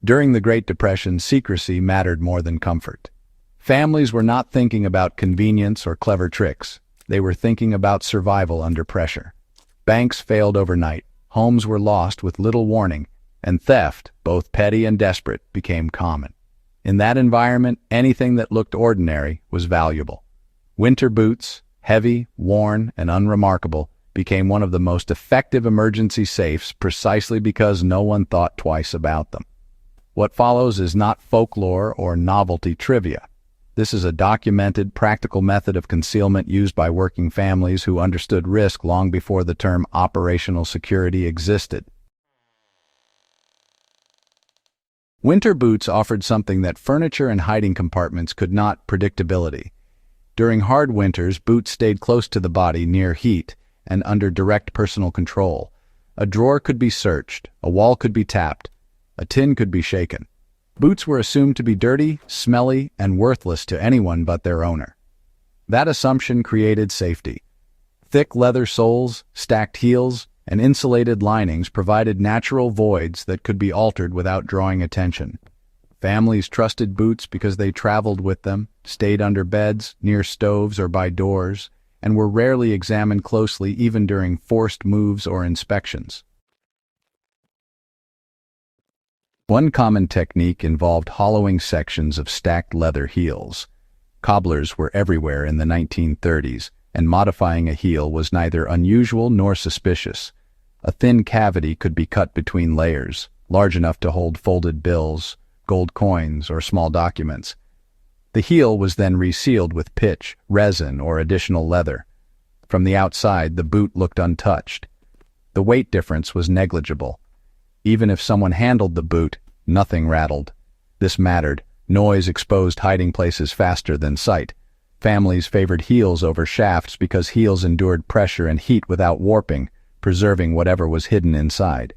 During the Great Depression, secrecy mattered more than comfort. Families were not thinking about convenience or clever tricks. They were thinking about survival under pressure. Banks failed overnight, homes were lost with little warning, and theft, both petty and desperate, became common. In that environment, anything that looked ordinary was valuable. Winter boots, heavy, worn, and unremarkable, became one of the most effective emergency safes precisely because no one thought twice about them. What follows is not folklore or novelty trivia. This is a documented, practical method of concealment used by working families who understood risk long before the term operational security existed. Winter boots offered something that furniture and hiding compartments could not: predictability. During hard winters, boots stayed close to the body near heat and under direct personal control. A drawer could be searched, a wall could be tapped, a tin could be shaken. Boots were assumed to be dirty, smelly, and worthless to anyone but their owner. That assumption created safety. Thick leather soles, stacked heels, and insulated linings provided natural voids that could be altered without drawing attention. Families trusted boots because they traveled with them, stayed under beds, near stoves, or by doors, and were rarely examined closely even during forced moves or inspections. One common technique involved hollowing sections of stacked leather heels. Cobblers were everywhere in the 1930s, and modifying a heel was neither unusual nor suspicious. A thin cavity could be cut between layers, large enough to hold folded bills, gold coins, or small documents. The heel was then resealed with pitch, resin, or additional leather. From the outside, the boot looked untouched. The weight difference was negligible. Even if someone handled the boot, nothing rattled. This mattered. Noise exposed hiding places faster than sight. Families favored heels over shafts because heels endured pressure and heat without warping, preserving whatever was hidden inside.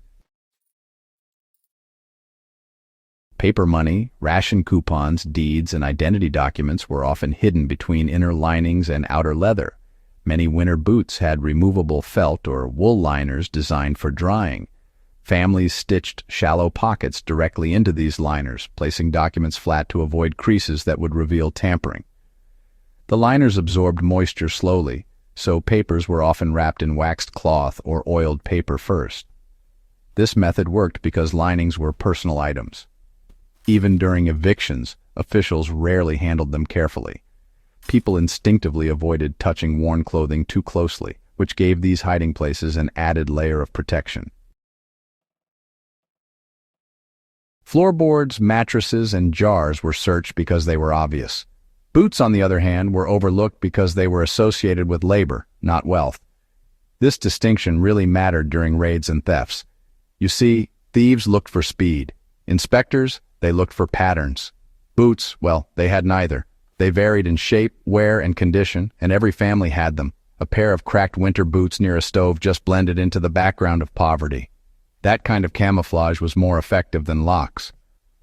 Paper money, ration coupons, deeds, and identity documents were often hidden between inner linings and outer leather. Many winter boots had removable felt or wool liners designed for drying. Families stitched shallow pockets directly into these liners, placing documents flat to avoid creases that would reveal tampering. The liners absorbed moisture slowly, so papers were often wrapped in waxed cloth or oiled paper first. This method worked because linings were personal items. Even during evictions, officials rarely handled them carefully. People instinctively avoided touching worn clothing too closely, which gave these hiding places an added layer of protection. Floorboards, mattresses, and jars were searched because they were obvious. Boots, on the other hand, were overlooked because they were associated with labor, not wealth. This distinction really mattered during raids and thefts. You see, thieves looked for speed. Inspectors, they looked for patterns. Boots, well, they had neither. They varied in shape, wear, and condition, and every family had them. A pair of cracked winter boots near a stove just blended into the background of poverty. That kind of camouflage was more effective than locks.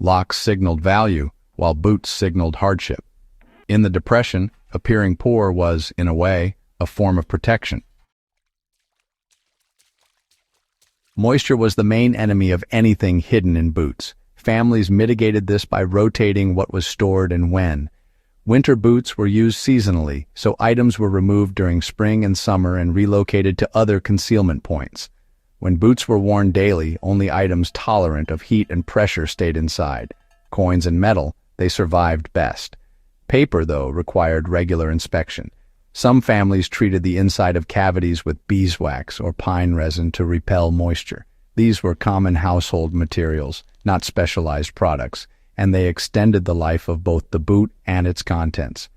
Locks signaled value, while boots signaled hardship. In the Depression, appearing poor was, in a way, a form of protection. Moisture was the main enemy of anything hidden in boots. Families mitigated this by rotating what was stored and when. Winter boots were used seasonally, so items were removed during spring and summer and relocated to other concealment points. When boots were worn daily, only items tolerant of heat and pressure stayed inside. Coins and metal, they survived best. Paper, though, required regular inspection. Some families treated the inside of cavities with beeswax or pine resin to repel moisture. These were common household materials, not specialized products, and they extended the life of both the boot and its contents.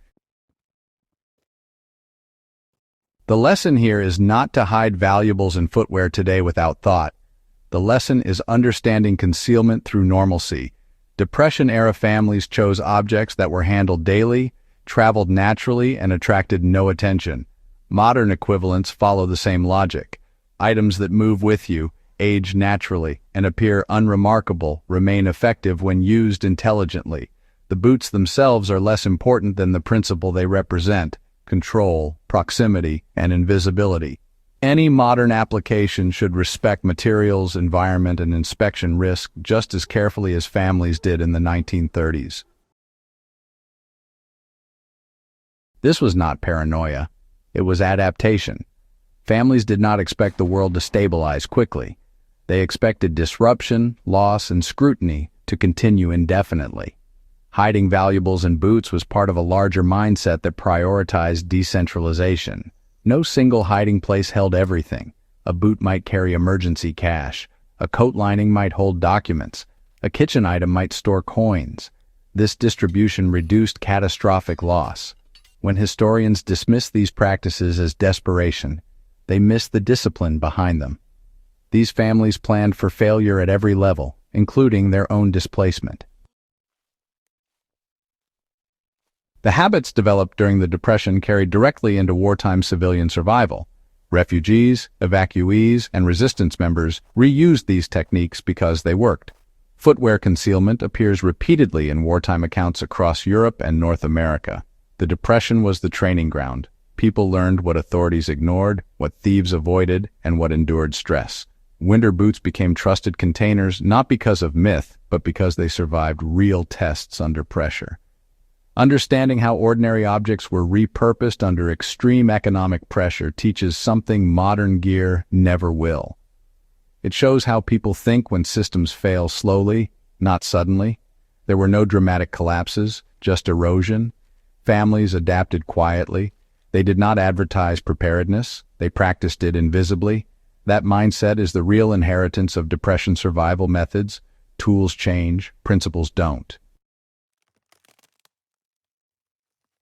The lesson here is not to hide valuables and footwear today without thought. The lesson is understanding concealment through normalcy. Depression-era families chose objects that were handled daily, traveled naturally, and attracted no attention. Modern equivalents follow the same logic. Items that move with you, age naturally, and appear unremarkable remain effective when used intelligently. The boots themselves are less important than the principle they represent: control, proximity, and invisibility. Any modern application should respect materials, environment, and inspection risk just as carefully as families did in the 1930s. This was not paranoia. It was adaptation. Families did not expect the world to stabilize quickly. They expected disruption, loss, and scrutiny to continue indefinitely. Hiding valuables in boots was part of a larger mindset that prioritized decentralization. No single hiding place held everything. A boot might carry emergency cash. A coat lining might hold documents. A kitchen item might store coins. This distribution reduced catastrophic loss. When historians dismiss these practices as desperation, they miss the discipline behind them. These families planned for failure at every level, including their own displacement. The habits developed during the Depression carried directly into wartime civilian survival. Refugees, evacuees, and resistance members reused these techniques because they worked. Footwear concealment appears repeatedly in wartime accounts across Europe and North America. The Depression was the training ground. People learned what authorities ignored, what thieves avoided, and what endured stress. Winter boots became trusted containers not because of myth, but because they survived real tests under pressure. Understanding how ordinary objects were repurposed under extreme economic pressure teaches something modern gear never will. It shows how people think when systems fail slowly, not suddenly. There were no dramatic collapses, just erosion. Families adapted quietly. They did not advertise preparedness. They practiced it invisibly. That mindset is the real inheritance of Depression survival methods. Tools change, principles don't.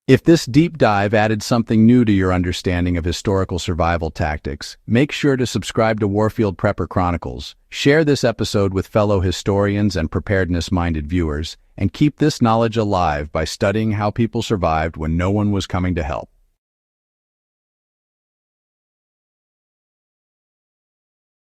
If this deep dive added something new to your understanding of historical survival tactics, make sure to subscribe to Warfield Prepper Chronicles, share this episode with fellow historians and preparedness-minded viewers, and keep this knowledge alive by studying how people survived when no one was coming to help.